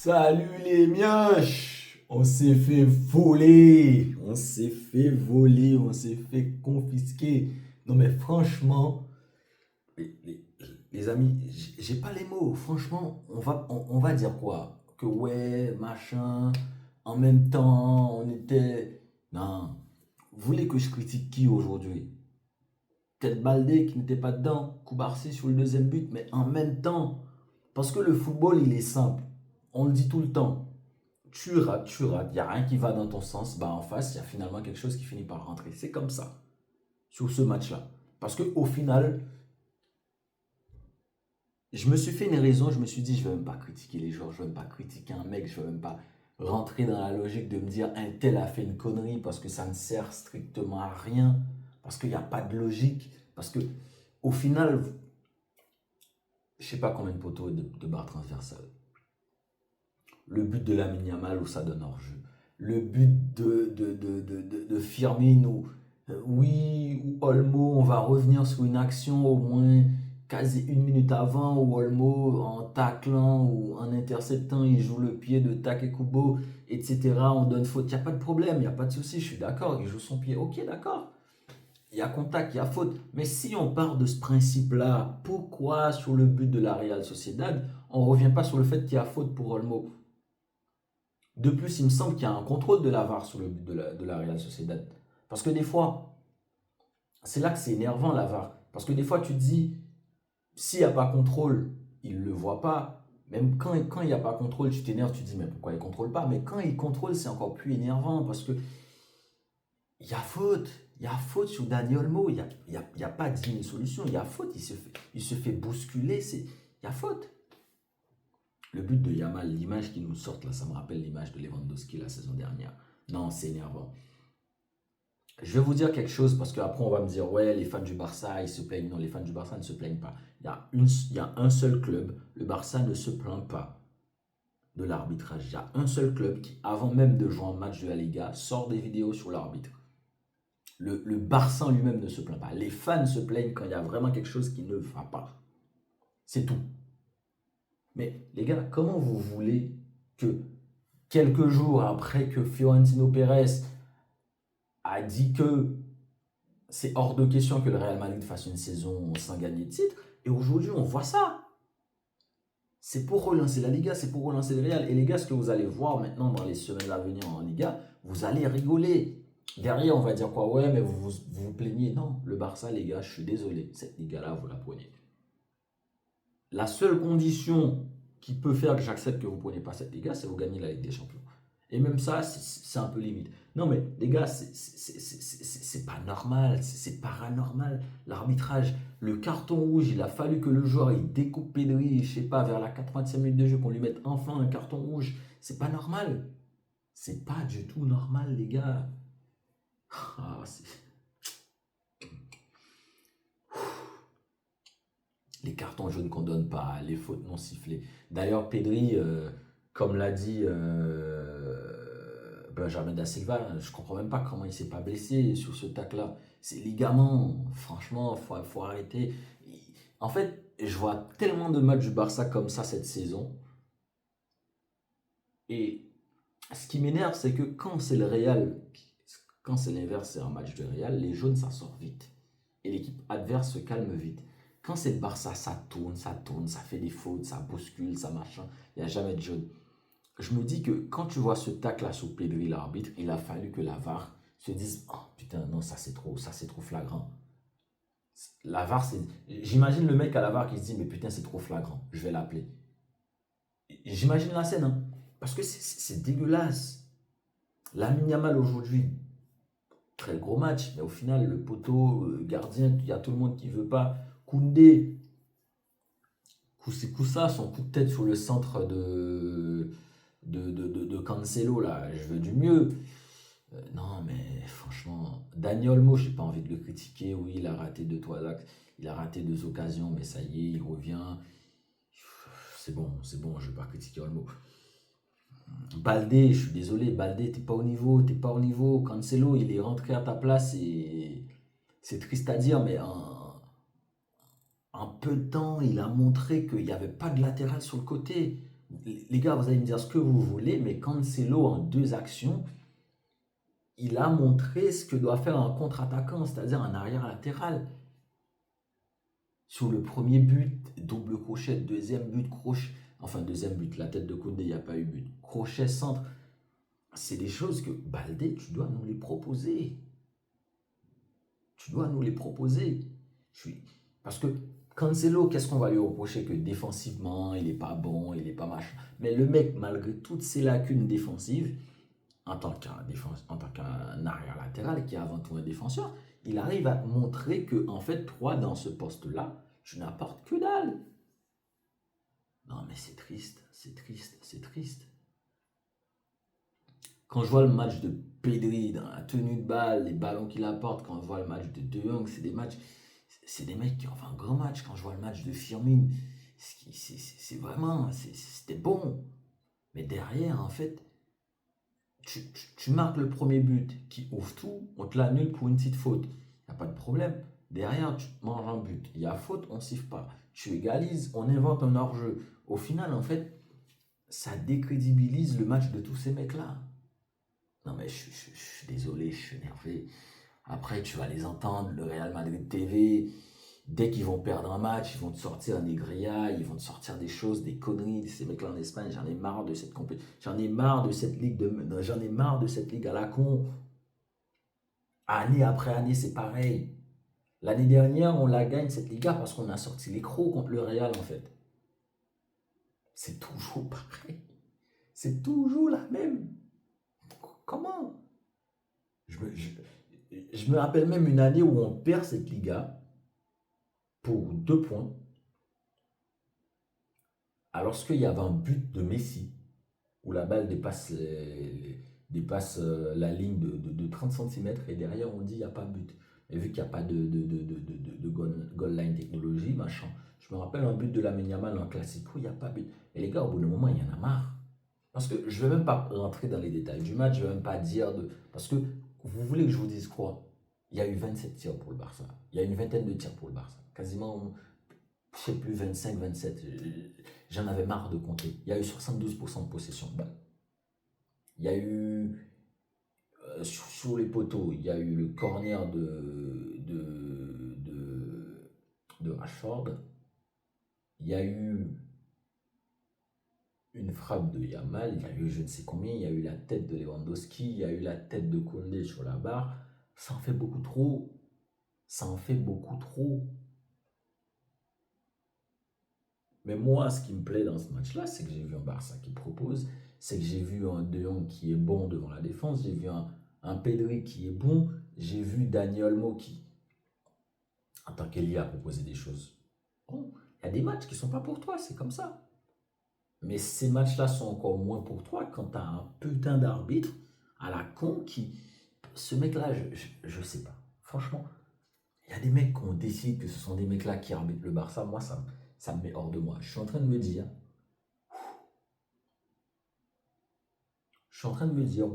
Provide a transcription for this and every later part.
Salut les mioches! On s'est fait voler, on s'est fait voler, on s'est fait confisquer. Non mais franchement, les, les- les amis, j'ai pas les mots. Franchement, on va dire quoi? Que ouais, machin, en même temps, on était... Non, vous voulez que je critique qui aujourd'hui? Peut-être Baldé qui n'était pas dedans, Koubarsi sur le deuxième but, mais en même temps, parce que le football, il est simple. On le dit tout le temps. Tu rates, il n'y a rien qui va dans ton sens, bah en face, il y a finalement quelque chose qui finit par rentrer. C'est comme ça, sur ce match-là. Parce qu'au final, je me suis fait une raison, je me suis dit, je ne vais même pas critiquer les joueurs, je ne vais même pas critiquer un mec, je ne vais même pas rentrer dans la logique de me dire, un tel a fait une connerie parce que ça ne sert strictement à rien, parce qu'il n'y a pas de logique, parce que au final, je ne sais pas combien de poteaux de barre transversale. Le but de Lamine Yamal où ça donne hors-jeu. Le but de Firmino. Oui, ou Olmo, on va revenir sur une action au moins quasi une minute avant où Olmo, en taclant ou en interceptant, il joue le pied de Takekubo, etc. On donne faute. Il n'y a pas de problème, il n'y a pas de souci, je suis d'accord. Il joue son pied. Ok, d'accord. Il y a contact, il y a faute. Mais si on part de ce principe-là, pourquoi sur le but de la Real Sociedad, on ne revient pas sur le fait qu'il y a faute pour Olmo? De plus, il me semble qu'il y a un contrôle de la VAR sur le but de la Real Sociedad. Parce que des fois, c'est là que c'est énervant la VAR. Parce que des fois, tu te dis, s'il n'y a pas contrôle, il ne le voit pas. Même quand il n'y a pas contrôle, tu t'énerves, tu te dis, mais pourquoi il ne contrôle pas? Mais quand il contrôle, c'est encore plus énervant parce que il y a faute. Il y a faute sur Dani Olmo. Il y a pas 10 000 solutions. Il y a faute. Il se fait bousculer. Il y a faute. Le but de Yamal, l'image qui nous sort là, ça me rappelle l'image de Lewandowski la saison dernière. Non, c'est énervant. Je vais vous dire quelque chose parce qu'après on va me dire, ouais, les fans du Barça, ils se plaignent. Non, les fans du Barça ne se plaignent pas. Il y a un seul club, le Barça ne se plaint pas de l'arbitrage. Il y a un seul club qui, avant même de jouer un match de la Liga, sort des vidéos sur l'arbitre. Le Barça lui-même ne se plaint pas. Les fans se plaignent quand il y a vraiment quelque chose qui ne va pas. C'est tout. Mais les gars, comment vous voulez que quelques jours après que Fiorentino Pérez a dit que c'est hors de question que le Real Madrid fasse une saison sans gagner de titre, et aujourd'hui on voit ça. C'est pour relancer la Liga, c'est pour relancer le Real. Et les gars, ce que vous allez voir maintenant dans les semaines à venir en Liga, vous allez rigoler. Derrière, on va dire quoi? Ouais, mais vous plaignez. Non, le Barça, les gars, je suis désolé. Cette Liga-là, vous la prenez. La seule condition qui peut faire que j'accepte que vous ne preniez pas cette Liga, c'est vous gagner la Ligue des Champions. Et même ça, c'est un peu limite. Non, mais les gars, c'est pas normal, c'est paranormal. L'arbitrage, le carton rouge, il a fallu que le joueur il découpe Pedri, je sais pas, vers la 85 minutes de jeu, qu'on lui mette enfin un carton rouge. C'est pas normal. C'est pas du tout normal, les gars. Ah, les cartons jaunes qu'on donne pas, les fautes non sifflées. D'ailleurs, Pedri, comme l'a dit Benjamin Da Silva, je comprends même pas comment il s'est pas blessé sur ce tac-là. C'est ligament, franchement, faut arrêter. En fait, je vois tellement de matchs du Barça comme ça cette saison. Et ce qui m'énerve, c'est que quand c'est le Real, quand c'est l'inverse, c'est un match de Real, les jaunes, ça sort vite. Et l'équipe adverse se calme vite. Quand c'est le Barça, ça tourne, ça fait des fautes, ça bouscule, ça machin. Il n'y a jamais de jaune. Je me dis que quand tu vois ce tac-là sur Pedri, l'arbitre, il a fallu que la VAR se dise, oh putain, non, ça c'est trop flagrant. La VAR, c'est. J'imagine le mec à la VAR qui se dit, mais putain, c'est trop flagrant, je vais l'appeler. J'imagine la scène, hein, parce que c'est dégueulasse. Lamine Yamal aujourd'hui, très gros match, mais au final, le poteau, gardien, il y a tout le monde qui veut pas. Koundé, Koussa, son coup de tête sur le centre de Cancelo, là, je veux du mieux. Non, mais franchement, Daniel Mo, j'ai pas envie de le critiquer. Oui, il a raté deux, trois axes, il a raté deux occasions, mais ça y est, il revient. C'est bon, je vais pas critiquer Olmo. Baldé, je suis désolé, Baldé, t'es pas au niveau. Cancelo, il est rentré à ta place et c'est triste à dire, mais en peu de temps, il a montré qu'il n'y avait pas de latéral sur le côté. Les gars, vous allez me dire ce que vous voulez, mais Cancelo en 2 actions, il a montré ce que doit faire un contre-attaquant, c'est-à-dire un arrière latéral. Sur le premier but, double crochet, deuxième but, crochet. Enfin, deuxième but, la tête de Koundé, il n'y a pas eu but. Crochet, centre. C'est des choses que, Baldé, tu dois nous les proposer. Tu dois nous les proposer. Parce que Cancelo, qu'est-ce qu'on va lui reprocher? Que défensivement, il n'est pas bon, il n'est pas machin. Mais le mec, malgré toutes ses lacunes défensives, en tant qu'un arrière latéral qui est avant tout un défenseur, il arrive à montrer que, en fait, toi, dans ce poste-là, tu n'apportes que dalle. Non, mais c'est triste, c'est triste, c'est triste. Quand je vois le match de Pedri dans la tenue de balle, les ballons qu'il apporte, quand je vois le match de De Jong, c'est des mecs qui ont fait un grand match. Quand je vois le match de Firmine, c'est vraiment, c'était bon. Mais derrière, en fait, tu marques le premier but qui ouvre tout, on te l'annule pour une petite faute. Il n'y a pas de problème. Derrière, tu manges un but. Il y a faute, on ne siffle pas. Tu égalises, on invente un hors-jeu. Au final, en fait, ça décrédibilise le match de tous ces mecs-là. Non, mais je suis désolé, je suis énervé. Après, tu vas les entendre, le Real Madrid TV. Dès qu'ils vont perdre un match, ils vont te sortir des grillailles, ils vont te sortir des choses, des conneries. Ces mecs-là en Espagne, j'en ai marre de cette compétition. J'en ai marre de cette ligue j'en ai marre de cette ligue à la con. Année après année, c'est pareil. L'année dernière, on la gagne cette Liga parce qu'on a sorti les crocs contre le Real en fait. C'est toujours pareil. C'est toujours la même. Comment? je me, je, je me rappelle même une année où on perd cette Liga pour 2 points, alors qu'il y avait un but de Messi, où la balle dépasse la ligne de 30 cm et derrière on dit il n'y a pas de but. Et vu qu'il n'y a pas de goal line technologie, machin, je me rappelle un but de la Yamal en classico, il n'y a pas de but. Et les gars, au bout d'un moment, il y en a marre. Parce que je ne vais même pas rentrer dans les détails du match, je ne vais même pas dire de. Parce que vous voulez que je vous dise quoi? Il y a eu 27 tirs pour le Barça. Il y a une vingtaine de tirs pour le Barça. Quasiment, je ne sais plus, 25, 27. J'en avais marre de compter. Il y a eu 72% de possession de balle. Il y a eu, sur les poteaux, il y a eu le corner de Rashford. Il y a eu une frappe de Yamal. Il y a eu je ne sais combien. Il y a eu la tête de Lewandowski. Il y a eu la tête de Koundé sur la barre. Ça en fait beaucoup trop. Ça en fait beaucoup trop. Mais moi, ce qui me plaît dans ce match-là, c'est que j'ai vu un Barça qui propose, c'est que j'ai vu un De Jong qui est bon devant la défense, j'ai vu un Pedri qui est bon, j'ai vu Dani Olmo qui, en tant qu'ailier, a proposé des choses. Bon, il y a des matchs qui ne sont pas pour toi, c'est comme ça. Mais ces matchs-là sont encore moins pour toi quand tu as un putain d'arbitre à la con qui... Ce mec-là, je sais pas. Franchement, il y a des mecs qui ont décidé que ce sont des mecs-là qui arbitrent le Barça. Moi, ça me met hors de moi. Je suis en train de me dire,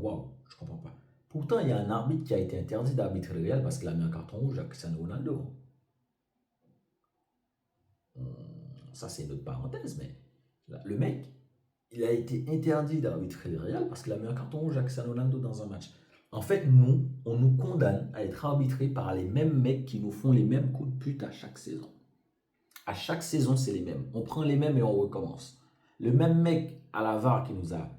waouh, je comprends pas. Pourtant, il y a un arbitre qui a été interdit d'arbitrer le Real parce qu'il a mis un carton rouge à Cristiano Ronaldo. Ça, c'est une autre parenthèse, mais le mec, il a été interdit d'arbitrer le Real parce qu'il a mis un carton rouge à Cristiano Ronaldo dans un match. En fait, nous, on nous condamne à être arbitrés par les mêmes mecs qui nous font les mêmes coups de pute à chaque saison. À chaque saison, c'est les mêmes. On prend les mêmes et on recommence. Le même mec à la VAR qui nous a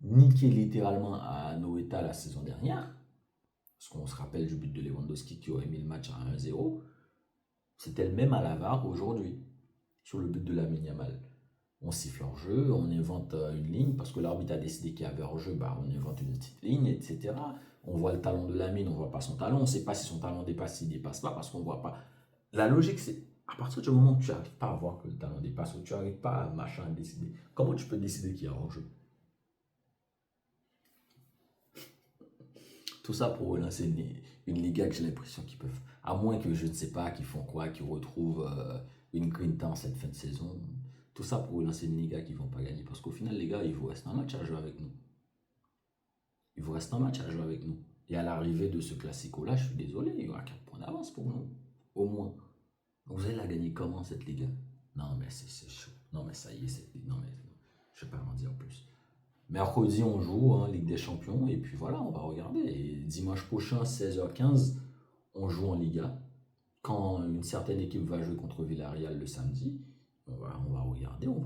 niqué littéralement à Noeta la saison dernière, parce qu'on se rappelle du but de Lewandowski qui aurait mis le match à 1-0, c'était le même à la VAR aujourd'hui, sur le but de Lamine Yamal. On siffle hors jeu, on invente une ligne, parce que l'arbitre a décidé qu'il y avait hors jeu, bah on invente une petite ligne, etc. On voit le talon de Lamine, on ne voit pas son talon, on ne sait pas si son talon dépasse, s'il ne dépasse pas, parce qu'on ne voit pas. La logique, c'est à partir du moment où tu n'arrives pas à voir que le talon dépasse, ou tu n'arrives pas à machin à décider, comment tu peux décider qu'il y a hors jeu? Tout ça pour relancer une Liga que j'ai l'impression qu'ils peuvent, à moins que je ne sais pas, qu'ils font quoi, qu'ils retrouvent une grinta en cette fin de saison. Tout ça pour relancer une Liga qu'ils ne vont pas gagner. Parce qu'au final, les gars, il vous reste un match à jouer avec nous. Il vous reste un match à jouer avec nous. Et à l'arrivée de ce classico-là, je suis désolé, il y aura 4 points d'avance pour nous. Au moins. Vous allez la gagner comment cette Liga? Non, mais c'est chaud. Non, mais ça y est, non, mais Je vais pas en dire plus. Mercredi, on joue, hein, Ligue des Champions, et puis voilà, on va regarder. Et dimanche prochain, 16h15, on joue en Liga. Quand une certaine équipe va jouer contre Villarreal le samedi, on va regarder, on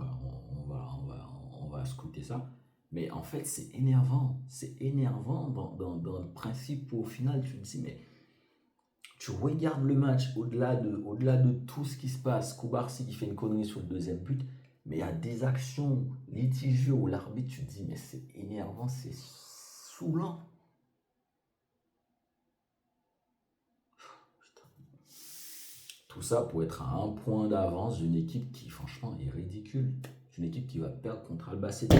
va scouter ça. Mais en fait, c'est énervant. C'est énervant dans le principe où au final, tu te dis, mais tu regardes le match au-delà de tout ce qui se passe. Koubarsi qui fait une connerie sur le deuxième but, mais il y a des actions litigieuses où l'arbitre, tu te dis, mais c'est énervant, c'est saoulant. Tout ça pour être à un point d'avance d'une équipe qui, franchement, est ridicule. Une équipe qui va perdre contre Albacete.